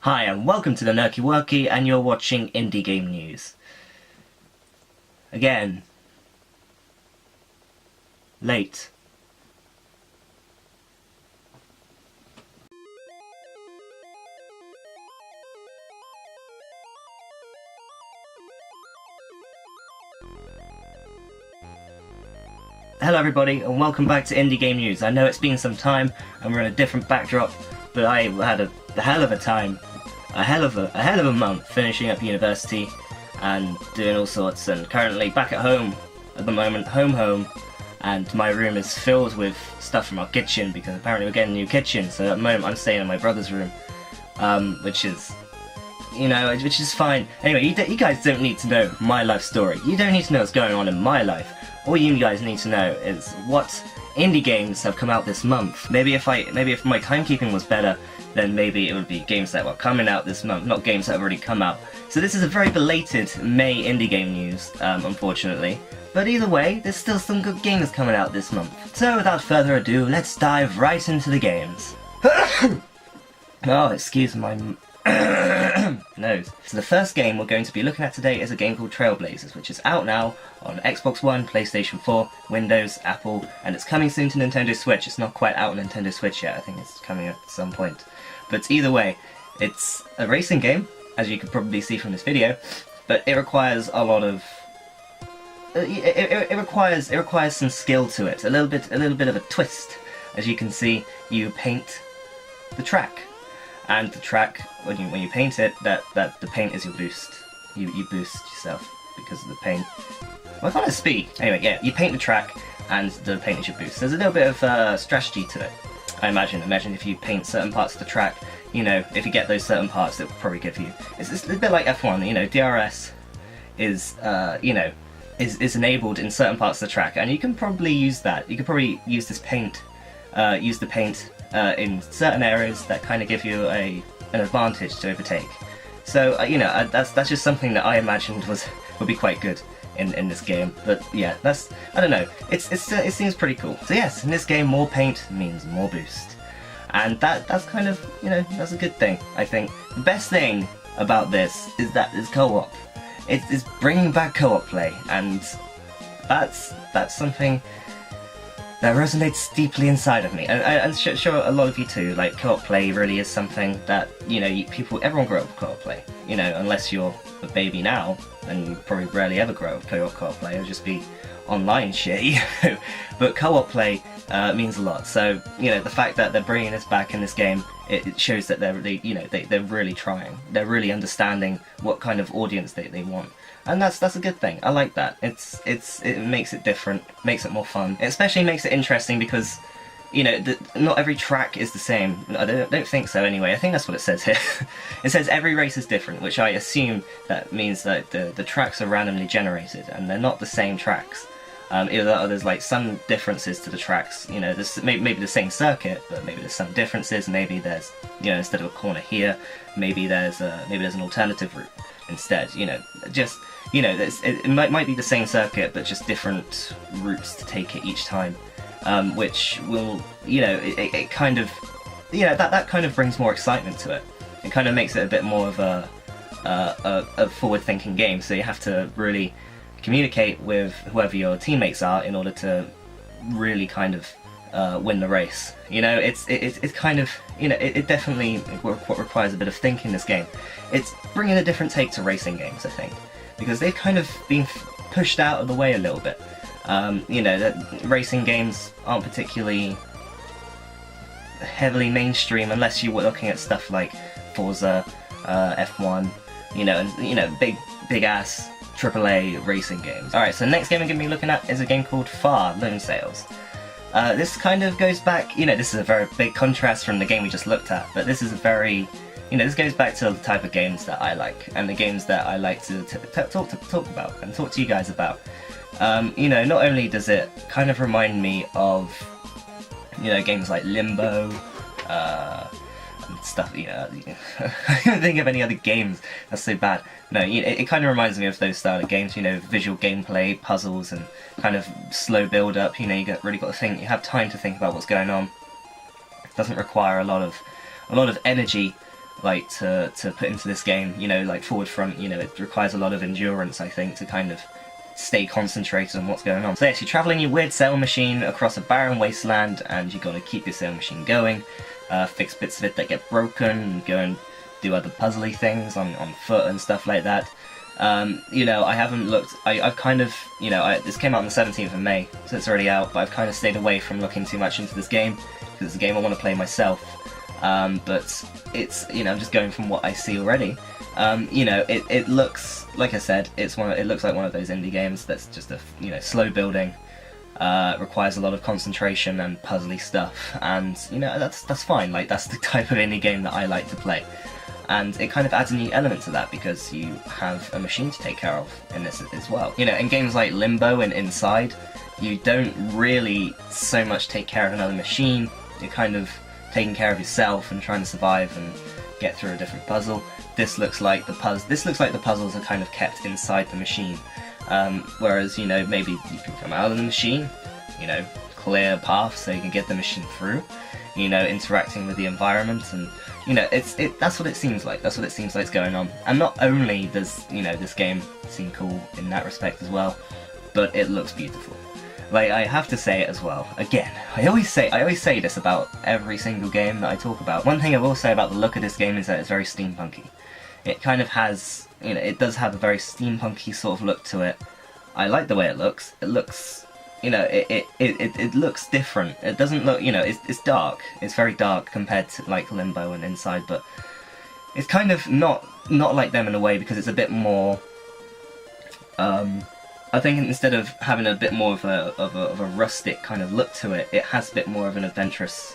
Hi and welcome to the Nerky Werky, and you're watching Indie Game News. Again. Late. Hello everybody and welcome back to Indie Game News. I know it's been some time and we're in a different backdrop, but I had a hell of a time. A hell of a month finishing up university and doing all sorts, and currently back at home at the moment, home, and my room is filled with stuff from our kitchen because apparently we're getting a new kitchen, so at the moment I'm staying in my brother's room, which is fine. Anyway, you guys don't need to know my life story. You don't need to know what's going on in my life. All you guys need to know is what indie games have come out this month. Maybe if my timekeeping was better, then maybe it would be games that were coming out this month, not games that have already come out. So this is a very belated May indie game news, unfortunately. But either way, there's still some good games coming out this month. So without further ado, let's dive right into the games. Oh, excuse my nose. So the first game we're going to be looking at today is a game called Trailblazers, which is out now on Xbox One, PlayStation 4, Windows, Apple, and it's coming soon to Nintendo Switch. It's not quite out on Nintendo Switch yet, I think it's coming at some point. But either way, it's a racing game, as you could probably see from this video, but it requires a lot of... It requires some skill to it, a little bit of a twist. As you can see, you paint the track. And the track, when you paint it, that the paint is your boost. You boost yourself because of the paint. Why can't I speak? Anyway, yeah, you paint the track, and the paint is your boost. There's a little bit of strategy to it. I imagine if you paint certain parts of the track, if you get those certain parts, it will probably give you. It's a bit like F1. DRS is is enabled in certain parts of the track, and you can probably use that. You could probably use this paint, use the paint. In certain areas that kind of give you an advantage to overtake. So that's just something that I imagined would be quite good in this game. But yeah, I don't know. It seems pretty cool. So yes, in this game, more paint means more boost, and that's kind of that's a good thing. I think the best thing about this is that it's co-op. It's bringing back co-op play, and that's something that resonates deeply inside of me, and sure a lot of you too. Like, co-op play really is something that everyone grew up with co-op play. Unless you're a baby now, and you probably rarely ever grow up with co-op play. It'll just be online shit, But co-op play means a lot. So the fact that they're bringing this back in this game, it shows that they're really trying. They're really understanding what kind of audience they want. And that's a good thing. I like that. It makes it different, makes it more fun. It especially makes it interesting because, not every track is the same. I don't think so anyway. I think that's what it says here. It says every race is different, which I assume that means that the tracks are randomly generated and they're not the same tracks. Either there's like some differences to the tracks. There's maybe the same circuit, but maybe there's some differences. Maybe there's instead of a corner here, maybe there's an alternative route instead. It might be the same circuit, but just different routes to take it each time, which will, it kind of, that kind of brings more excitement to it. It kind of makes it a bit more of a forward-thinking game. So you have to really communicate with whoever your teammates are in order to really kind of win the race. It's kind of, it definitely requires a bit of thinking in this game. It's bringing a different take to racing games, I think, because they've kind of been pushed out of the way a little bit. That racing games aren't particularly heavily mainstream unless you were looking at stuff like Forza, F1, and big ass AAA racing games. Alright, so the next game I'm going to be looking at is a game called Far Lone Sails. This kind of goes back, this is a very big contrast from the game we just looked at, but this is a very, this goes back to the type of games that I like, and the games that I like to talk about, and talk to you guys about. Not only does it kind of remind me of, games like Limbo, and stuff, I can't think of any other games, that's so bad. No, it kind of reminds me of those style of games, visual gameplay, puzzles, and kind of slow build up. You really got to think, you have time to think about what's going on. It doesn't require a lot of energy like to put into this game. You know, like forward front. You know, it requires a lot of endurance, I think, to kind of stay concentrated on what's going on. So yes, you're travelling your weird sail machine across a barren wasteland, and you've got to keep your sail machine going, fix bits of it that get broken, and go and do other puzzly things on foot and stuff like that. You know, I haven't looked, I've kind of, you know, this came out on the 17th of May, so it's already out, but I've kind of stayed away from looking too much into this game, because it's a game I want to play myself. But it's, you know, I'm just going from what I see already. You know, it looks, like I said, it looks like one of those indie games that's just a, you know, slow building, requires a lot of concentration and puzzly stuff, and, you know, that's fine. Like, that's the type of indie game that I like to play. And it kind of adds a new element to that, because you have a machine to take care of in this as well. You know, in games like Limbo and Inside, you don't really so much take care of another machine. You're kind of taking care of yourself and trying to survive and get through a different puzzle. This looks like the puzzles are kind of kept inside the machine. Whereas, you know, maybe you can come out of the machine, you know, clear a path so you can get the machine through, you know, interacting with the environment, and, you know, that's what it seems like. That's what it seems like is going on. And not only does, you know, this game seem cool in that respect as well, but it looks beautiful. Like, I have to say it as well. Again, I always say this about every single game that I talk about. One thing I will say about the look of this game is that it's very steampunky. It kind of has, you know, it does have a very steampunky sort of look to it. I like the way it looks. It looks, you know, it looks different. It doesn't look, you know, it's dark. It's very dark compared to, like, Limbo and Inside, but it's kind of not like them in a way, because it's a bit more, I think instead of having a bit more of a rustic kind of look to it, it has a bit more of an adventurous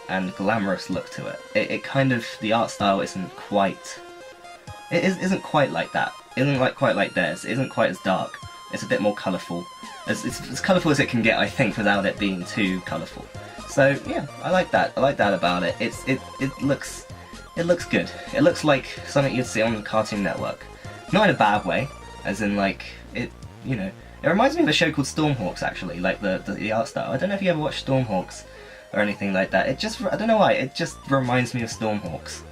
and glamorous look to it. It kind of, the art style isn't quite, isn't quite like that. It isn't quite like theirs. It isn't quite as dark. It's a bit more colourful. It's as colourful as it can get, I think, without it being too colourful. So yeah, I like that. I like that about it. It looks good. It looks like something you'd see on Cartoon Network. Not in a bad way, as in, like, it, you know, it reminds me of a show called Stormhawks, actually, like the art style. I don't know if you ever watched Stormhawks or anything like that. It just, I don't know why, it just reminds me of Stormhawks.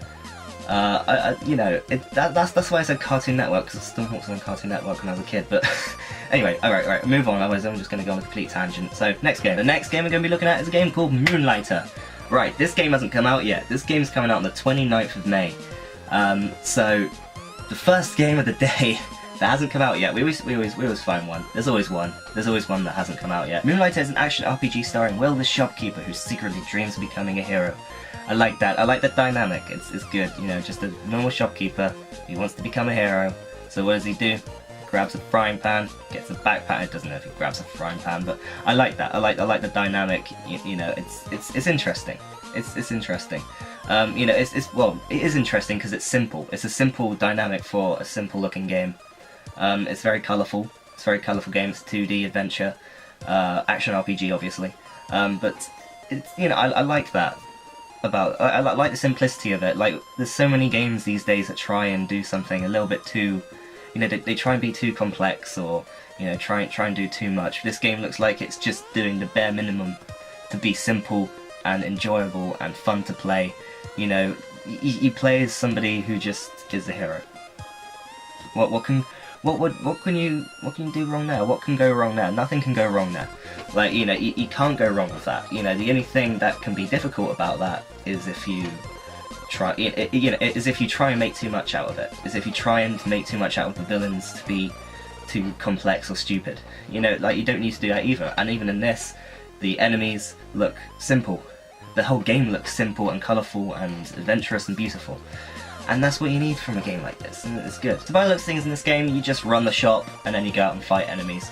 You know, that's why I said Cartoon Network, because Stormhawks was on Cartoon Network when I was a kid, but anyway, alright, move on, otherwise I'm just going to go on a complete tangent. So, next game. The next game we're going to be looking at is a game called Moonlighter. Right, this game hasn't come out yet. This game's coming out on the 29th of May. So, the first game of the day that hasn't come out yet. We always find one. There's always one. There's always one that hasn't come out yet. Moonlighter is an action RPG starring Will the shopkeeper who secretly dreams of becoming a hero. I like that. I like that dynamic. It's good. You know, just a normal shopkeeper. He wants to become a hero. So what does he do? Grabs a frying pan, gets a backpack. It doesn't know if he grabs a frying pan, but I like that. I like the dynamic. You know, it's interesting. It's interesting. You know, well, it is interesting because it's simple. It's a simple dynamic for a simple looking game. It's very colourful. It's a very colourful game. It's a 2D adventure, action RPG, obviously. But it's, you know, I like that. I like the simplicity of it. Like, there's so many games these days that try and do something a little bit too, you know, they try and be too complex, or, you know, try and do too much. This game looks like it's just doing the bare minimum to be simple and enjoyable and fun to play. You know, you play as somebody who just is a hero. What can you do wrong there? What can go wrong there? Nothing can go wrong there. Like, you know, you can't go wrong with that. You know, the only thing that can be difficult about that is if you try, you know, is if you try and make too much out of it. Is if you try and make too much out of the villains to be too complex or stupid. You know, like, you don't need to do that either. And even in this, the enemies look simple. The whole game looks simple and colourful and adventurous and beautiful. And that's what you need from a game like this, and it's good. So by the looks of things in this game, you just run the shop, and then you go out and fight enemies.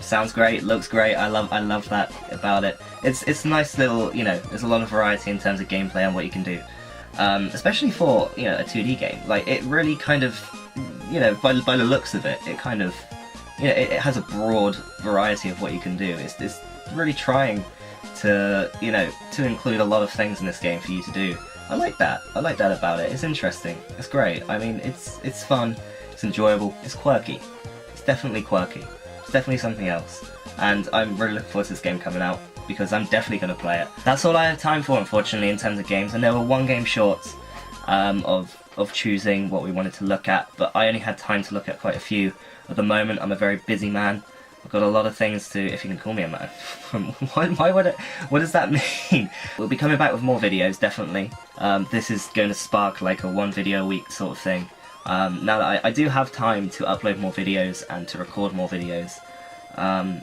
Sounds great, looks great, I love that about it. It's a nice little, you know, there's a lot of variety in terms of gameplay and what you can do. Especially for, you know, a 2D game. Like, it really kind of, you know, by the looks of it, it kind of, you know, it has a broad variety of what you can do. It's really trying to, you know, to include a lot of things in this game for you to do. I like that. I like that about it. It's interesting. It's great. I mean, it's fun. It's enjoyable. It's quirky. It's definitely quirky. It's definitely something else. And I'm really looking forward to this game coming out, because I'm definitely going to play it. That's all I have time for, unfortunately, in terms of games. And there were one game short. of choosing what we wanted to look at, but I only had time to look at quite a few. At the moment, I'm a very busy man. I've got a lot of things to, if you can call me a man. Why would it, what does that mean? We'll be coming back with more videos, definitely. This is going to spark like a 1 video a week sort of thing. Now that I do have time to upload more videos and to record more videos,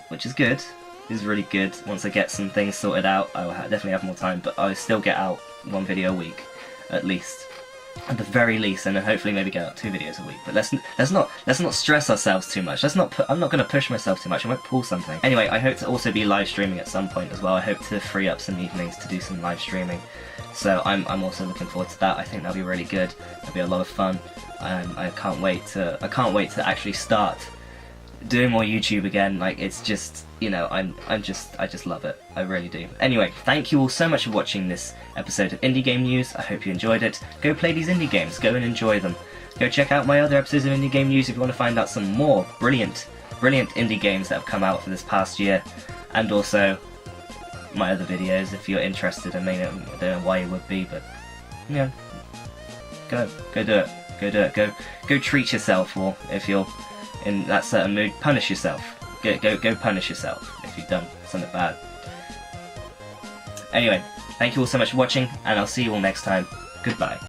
which is good. This is really good. Once I get some things sorted out, I will definitely have more time, but I'll still get out 1 video a week, at least. At the very least, and then hopefully maybe get out 2 videos a week. But let's not stress ourselves too much. I'm not going to push myself too much. I might pull something. Anyway, I hope to also be live streaming at some point as well. I hope to free up some evenings to do some live streaming. So I'm also looking forward to that. I think that'll be really good. It'll be a lot of fun. I can't wait to actually start doing more YouTube again. Like, it's just, you know, I just love it. I really do. Anyway, thank you all so much for watching this episode of Indie Game News. I hope you enjoyed it. Go play these indie games. Go and enjoy them. Go check out my other episodes of Indie Game News if you want to find out some more brilliant indie games that have come out for this past year, and also my other videos if you're interested. I mean, I don't know why you would be, but yeah, go do it. Go do it. Go treat yourself, or if you're in that certain mood, punish yourself. Go punish yourself if you've done something bad. Anyway, thank you all so much for watching, and I'll see you all next time. Goodbye.